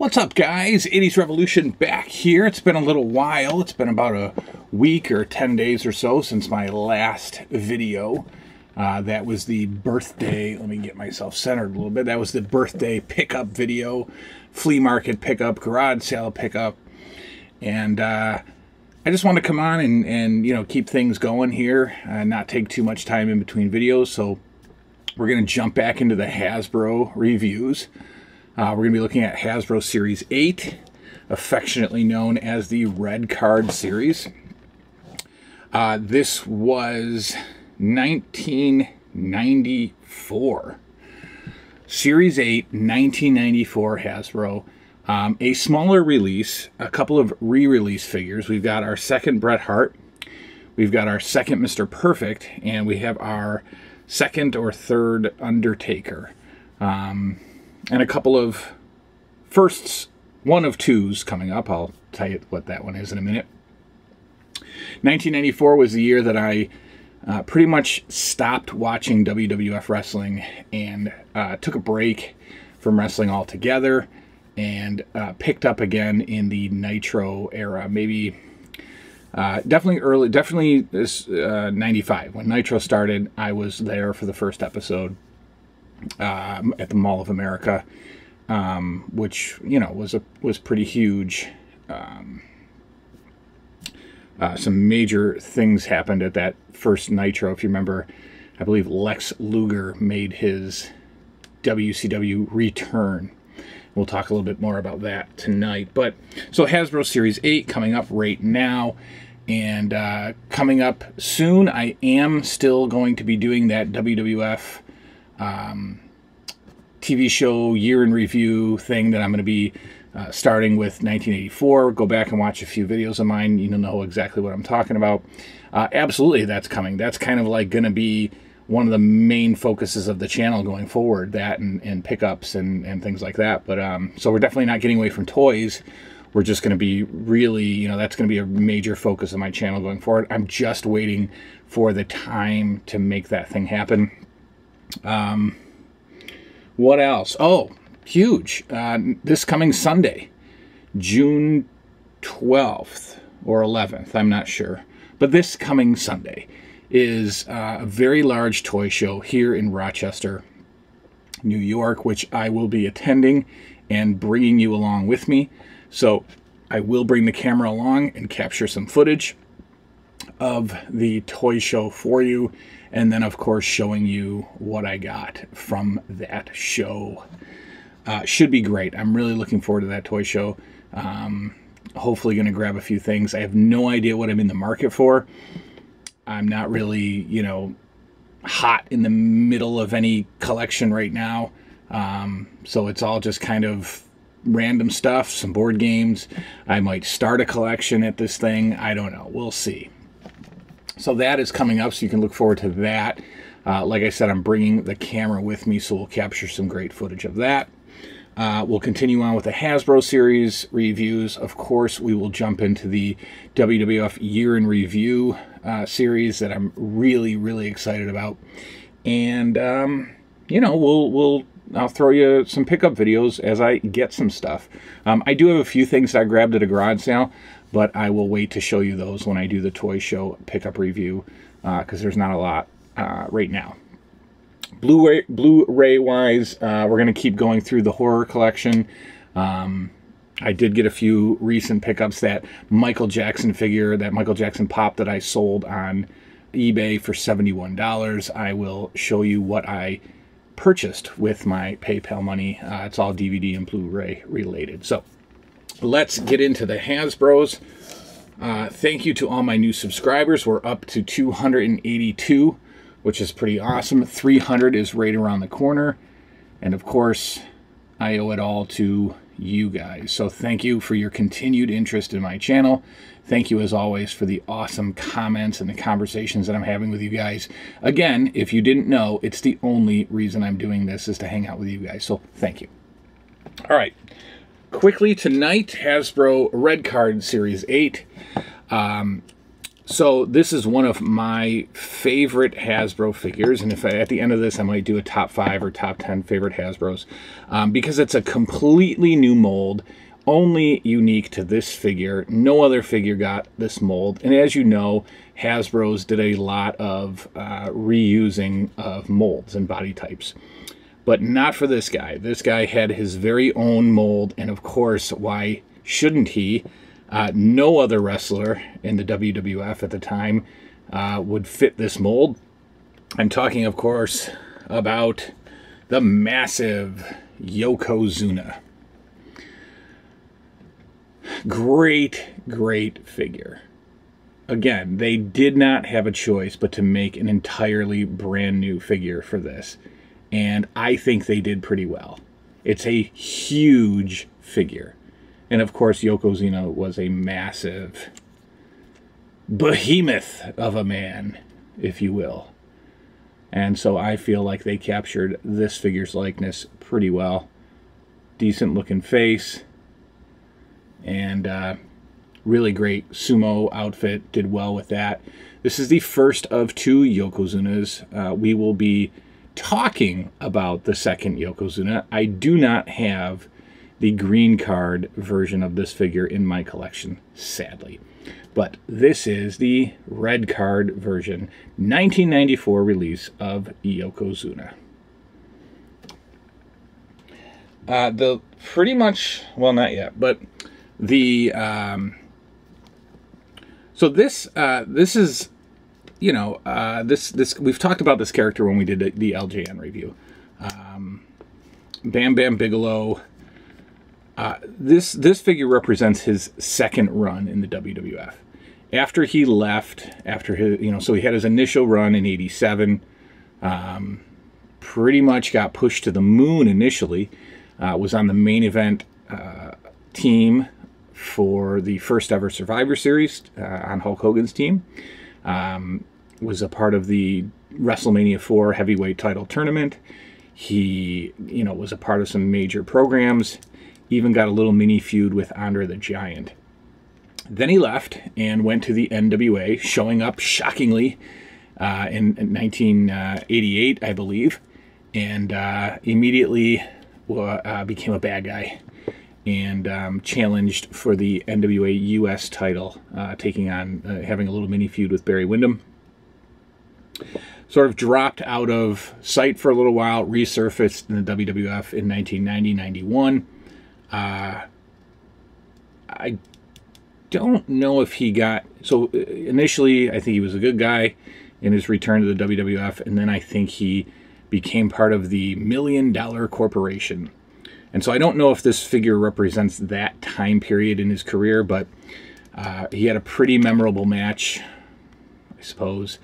What's up, guys? 80s Revolution back here. It's been a little while. It's been about a week or 10 days or so since my last video. That was the birthday, let me get myself centered a little bit. That was the birthday pickup video, flea market pickup, garage sale pickup. And I just want to come on and you know, keep things going here, not take too much time in between videos. So we're going to jump back into the Hasbro reviews. We're going to be looking at Hasbro Series 8, affectionately known as the Red Card Series. This was 1994. Series 8, 1994 Hasbro. A smaller release, a couple of re-release figures. We've got our second Bret Hart, we've got our second Mr. Perfect, and we have our second or third Undertaker. And a couple of firsts, one of twos coming up. I'll tell you what that one is in a minute. 1994 was the year that I pretty much stopped watching WWF wrestling and took a break from wrestling altogether and picked up again in the Nitro era. Maybe definitely this 95. When Nitro started, I was there for the first episode. At the Mall of America, which, you know, was pretty huge. Some major things happened at that first Nitro. If you remember, I believe Lex Luger made his WCW return. We'll talk a little bit more about that tonight. But so Hasbro Series 8 coming up right now. And coming up soon, I am still going to be doing that WWF TV show year in review thing that I'm going to be starting with 1984. Go back and watch a few videos of mine. You know exactly what I'm talking about. Absolutely, that's coming. That's kind of like going to be one of the main focuses of the channel going forward, that and pickups and things like that. But so we're definitely not getting away from toys. We're just going to be really, you know, that's going to be a major focus of my channel going forward. I'm just waiting for the time to make that thing happen. What else? Oh, huge. This coming Sunday, June 12th or 11th, I'm not sure. But this coming Sunday is a very large toy show here in Rochester, New York, which I will be attending and bringing you along with me. So I will bring the camera along and capture some footage of the toy show for you, and then of course showing you what I got from that show. Should be great. I'm really looking forward to that toy show. Hopefully going to grab a few things. I have no idea what I'm in the market for. I'm not really, you know, hot in the middle of any collection right now. So it's all just kind of random stuff, some board games. I might start a collection at this thing. I don't know. We'll see. So that is coming up, so you can look forward to that. Like I said, I'm bringing the camera with me, so we'll capture some great footage of that. We'll continue on with the Hasbro series reviews. Of course, we will jump into the WWF Year in Review series that I'm really, really excited about. And, you know, I'll throw you some pickup videos as I get some stuff. I do have a few things that I grabbed at a garage sale, but I will wait to show you those when I do the toy show pickup review, because there's not a lot right now. Blu-ray wise, we're going to keep going through the horror collection. I did get a few recent pickups. That Michael Jackson figure, that Michael Jackson pop that I sold on eBay for $71. I will show you what I purchased with my PayPal money. It's all DVD and Blu-ray related. So let's get into the Hasbros. Thank you to all my new subscribers. We're up to 282, which is pretty awesome. 300 is right around the corner. And of course, I owe it all to you guys. So thank you for your continued interest in my channel. Thank you, as always, for the awesome comments and the conversations that I'm having with you guys. Again, if you didn't know, it's the only reason I'm doing this is to hang out with you guys. So thank you. All right. Quickly tonight, Hasbro Red Card Series 8. So this is one of my favorite Hasbro figures, and if at the end of this I might do a top 5 or top 10 favorite Hasbros, because it's a completely new mold, only unique to this figure. No other figure got this mold, and as you know, Hasbro's did a lot of reusing of molds and body types, but not for this guy. This guy had his very own mold, and of course, why shouldn't he? No other wrestler in the WWF at the time would fit this mold. I'm talking, of course, about the massive Yokozuna. Great, great figure. Again, they did not have a choice but to make an entirely brand new figure for this. And I think they did pretty well. It's a huge figure. And of course, Yokozuna was a massive behemoth of a man, if you will. And so I feel like they captured this figure's likeness pretty well. Decent looking face. And really great sumo outfit. Did well with that. This is the first of 2 Yokozunas. We will be talking about the second Yokozuna. I do not have the green card version of this figure in my collection, sadly. But this is the red card version, 1994 release of Yokozuna. The pretty much, well, not yet, but the so this is, you know, this we've talked about this character when we did the LJN review. Bam Bam Bigelow. This figure represents his second run in the WWF. After he left, after his, you know, so he had his initial run in '87, pretty much got pushed to the moon initially, was on the main event team for the first ever Survivor Series on Hulk Hogan's team, was a part of the WrestleMania 4 heavyweight title tournament. He, you know, was a part of some major programs. Even got a little mini feud with Andre the Giant. Then he left and went to the NWA, showing up shockingly in 1988, I believe, and immediately became a bad guy and challenged for the NWA US title, taking on, having a little mini feud with Barry Windham. Sort of dropped out of sight for a little while, resurfaced in the WWF in 1990-91. I don't know if he got, so initially I think he was a good guy in his return to the WWF, and then I think he became part of the $1 Million Corporation. And so I don't know if this figure represents that time period in his career, but he had a pretty memorable match, I suppose,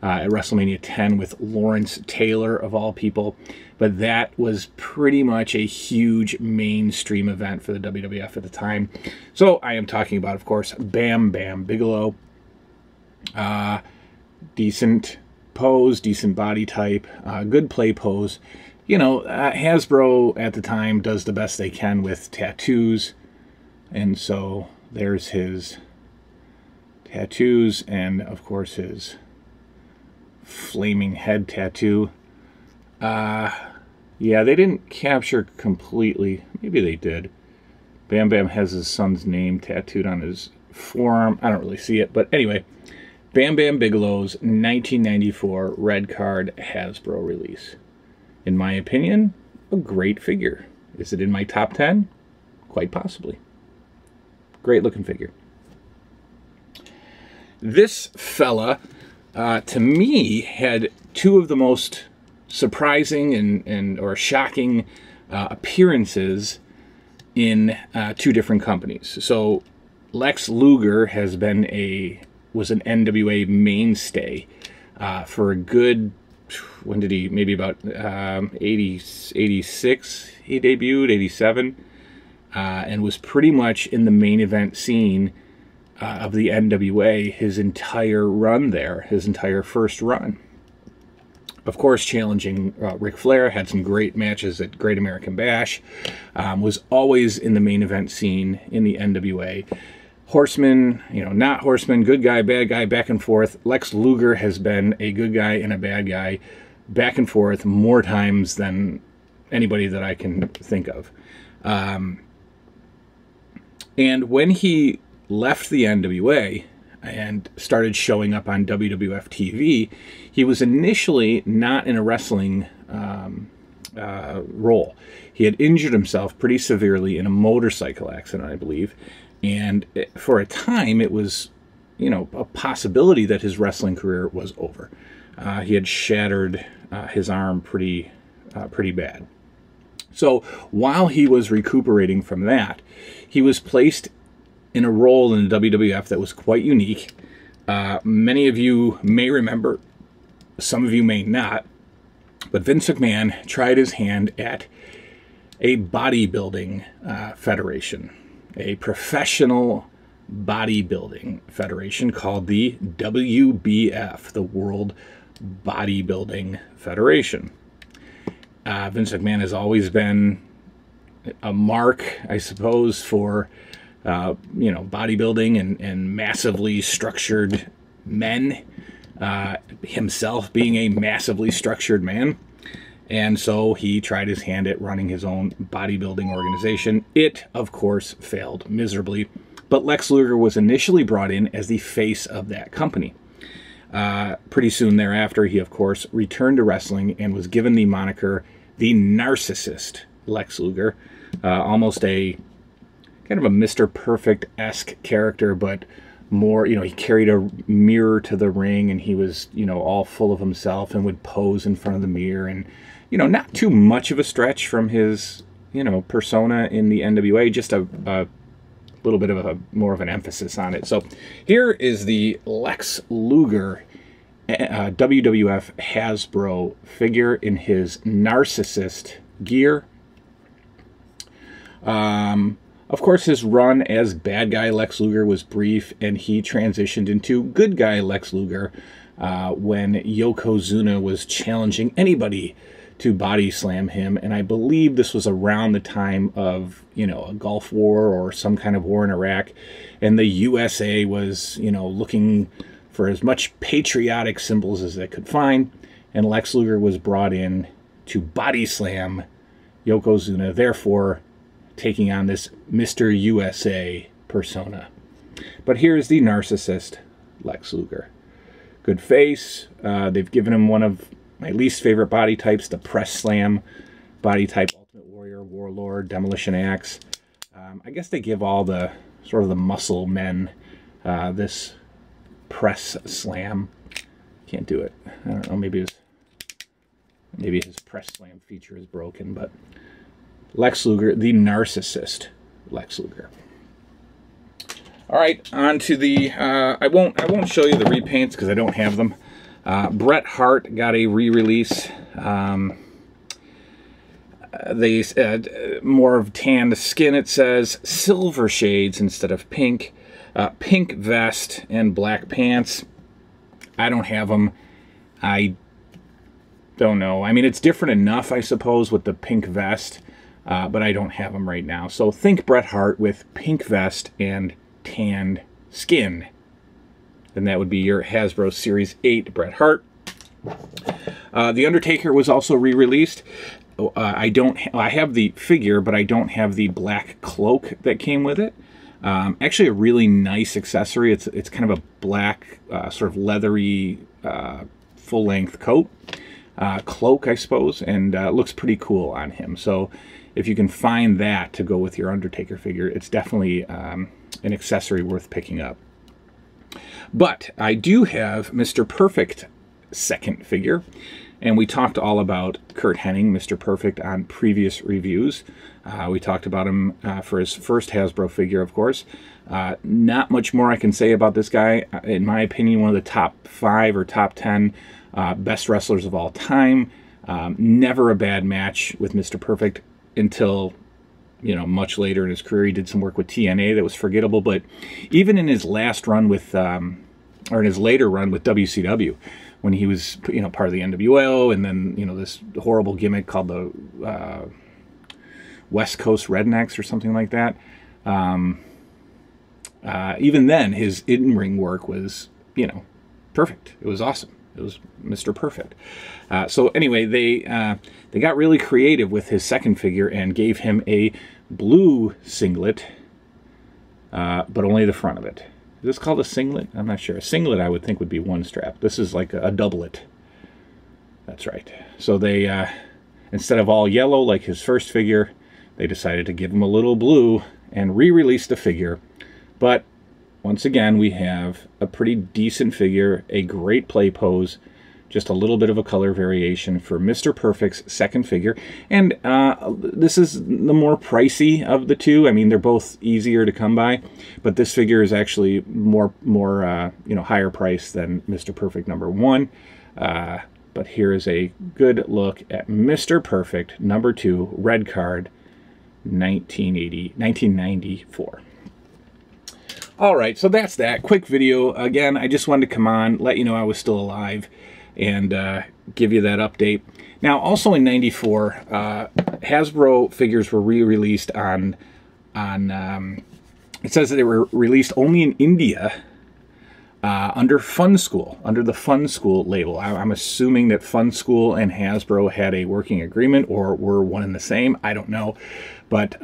at WrestleMania 10 with Lawrence Taylor, of all people. But that was pretty much a huge mainstream event for the WWF at the time. So I am talking about, of course, Bam Bam Bigelow. Decent pose, decent body type, good play pose. You know, Hasbro at the time does the best they can with tattoos. And so there's his tattoos and, of course, his flaming head tattoo. Yeah, they didn't capture completely. Maybe they did. Bam Bam has his son's name tattooed on his forearm. I don't really see it, but anyway, Bam Bam Bigelow's 1994 red card Hasbro release. In my opinion, a great figure. Is it in my top 10? Quite possibly. Great looking figure. This fella, to me, had two of the most surprising and or shocking appearances in 2 different companies. So Lex Luger was an NWA mainstay for a good, when did he, maybe about 86 he debuted, 87, and was pretty much in the main event scene of the NWA his entire run there, his entire first run. Of course, challenging Ric Flair, had some great matches at Great American Bash, was always in the main event scene in the NWA. horseman, not horseman, good guy, bad guy, back and forth. Lex Luger has been a good guy and a bad guy back and forth more times than anybody that I can think of. And when he left the NWA and started showing up on WWF TV, he was initially not in a wrestling role. He had injured himself pretty severely in a motorcycle accident, I believe. And for a time, it was, a possibility that his wrestling career was over. He had shattered his arm pretty bad. So while he was recuperating from that, he was placed in a role in the WWF that was quite unique. Many of you may remember, some of you may not, but Vince McMahon tried his hand at a bodybuilding federation, a professional bodybuilding federation called the WBF, the World Bodybuilding Federation. Vince McMahon has always been a mark, I suppose, for bodybuilding and massively structured men, himself being a massively structured man. And so he tried his hand at running his own bodybuilding organization. It, of course, failed miserably. But Lex Luger was initially brought in as the face of that company. Pretty soon thereafter, he, of course, returned to wrestling and was given the moniker the Narcissist Lex Luger. Almost a kind of a Mr. Perfect-esque character, but more, he carried a mirror to the ring, and he was, all full of himself and would pose in front of the mirror. And, not too much of a stretch from his, persona in the NWA, just a little bit of more of an emphasis on it. So here is the Lex Luger WWF Hasbro figure in his Narcissist gear. Of course, his run as bad guy Lex Luger was brief, and he transitioned into good guy Lex Luger when Yokozuna was challenging anybody to body slam him. And I believe this was around the time of, a Gulf War or some kind of war in Iraq. And the USA was, looking for as much patriotic symbols as they could find. And Lex Luger was brought in to body slam Yokozuna, therefore taking on this Mr. USA persona. But here's the Narcissist Lex Luger. Good face. They've given him one of my least favorite body types, the press slam body type. Ultimate Warrior, Warlord, Demolition Axe. I guess they give all the sort of the muscle men this press slam. Can't do it. I don't know, maybe his press slam feature is broken, but Lex Luger, the Narcissist Lex Luger. All right, on to the I won't show you the repaints because I don't have them. Bret Hart got a re-release. They more of tanned skin, it says. Silver shades instead of pink. Pink vest and black pants. I don't have them. I don't know. I mean, it's different enough, I suppose, with the pink vest, but I don't have them right now. So think Bret Hart with pink vest and tanned skin. And that would be your Hasbro Series 8 Bret Hart. The Undertaker was also re-released. I have the figure, but I don't have the black cloak that came with it. Actually, a really nice accessory. It's kind of a black, sort of leathery, full-length coat. Cloak, I suppose, and looks pretty cool on him. So if you can find that to go with your Undertaker figure, it's definitely an accessory worth picking up. But I do have Mr. Perfect second figure, and we talked all about Curt Hennig, Mr. Perfect, on previous reviews. We talked about him for his first Hasbro figure, of course. Not much more I can say about this guy. In my opinion, one of the top 5 or top 10 best wrestlers of all time. Never a bad match with Mr. Perfect until, much later in his career. He did some work with TNA that was forgettable, but even in his last run with, or in his later run with WCW, when he was, part of the NWO, and then, this horrible gimmick called the West Coast Rednecks or something like that. Even then, his in-ring work was, you know, perfect. It was awesome. It was Mr. Perfect. So anyway, they got really creative with his second figure and gave him a blue singlet, but only the front of it. Is this called a singlet? I'm not sure. A singlet, I would think, would be one strap. This is like a doublet. That's right. So they, instead of all yellow like his first figure, they decided to give him a little blue and re-release the figure. But once again, we have a pretty decent figure, a great play pose, just a little bit of a color variation for Mr. Perfect's second figure. And this is the more pricey of the two. I mean, they're both easier to come by, but this figure is actually more you know, higher price than Mr. Perfect #1. But here is a good look at Mr. Perfect #2, red card, 1994. All right, so that's that. Quick video. Again, I just wanted to come on, let you know I was still alive, and give you that update. Now, also in '94, Hasbro figures were re-released on it says that they were released only in India, under Fun School, under the Fun School label. I'm assuming that Fun School and Hasbro had a working agreement or were one and the same. I don't know. But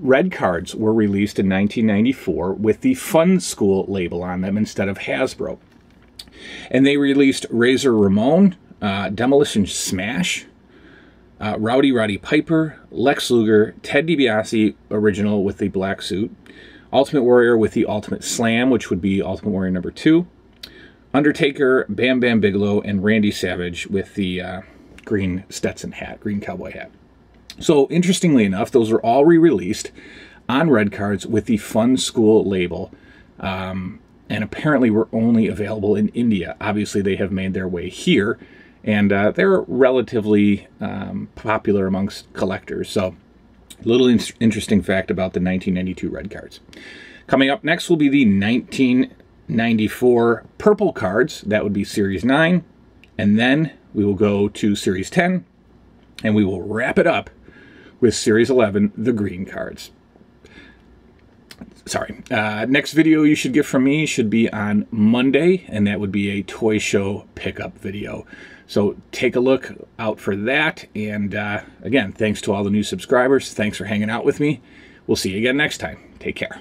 red cards were released in 1994 with the Fun School label on them instead of Hasbro. And they released Razor Ramon, Demolition Smash, Rowdy Piper, Lex Luger, Ted DiBiase original with the black suit, Ultimate Warrior with the Ultimate Slam, which would be Ultimate Warrior #2, Undertaker, Bam Bam Bigelow, and Randy Savage with the green Stetson hat, green cowboy hat. So, interestingly enough, those are all re-released on red cards with the Fun School label, and apparently were only available in India. Obviously, they have made their way here, and they're relatively popular amongst collectors. So, a little interesting fact about the 1992 red cards. Coming up next will be the 1994 purple cards. That would be Series 9. And then we will go to Series 10. And we will wrap it up with Series 11, the green cards. Sorry. Next video you should get from me should be on Monday. And that would be a toy show pickup video. So take a look out for that. And again, thanks to all the new subscribers. Thanks for hanging out with me. We'll see you again next time. Take care.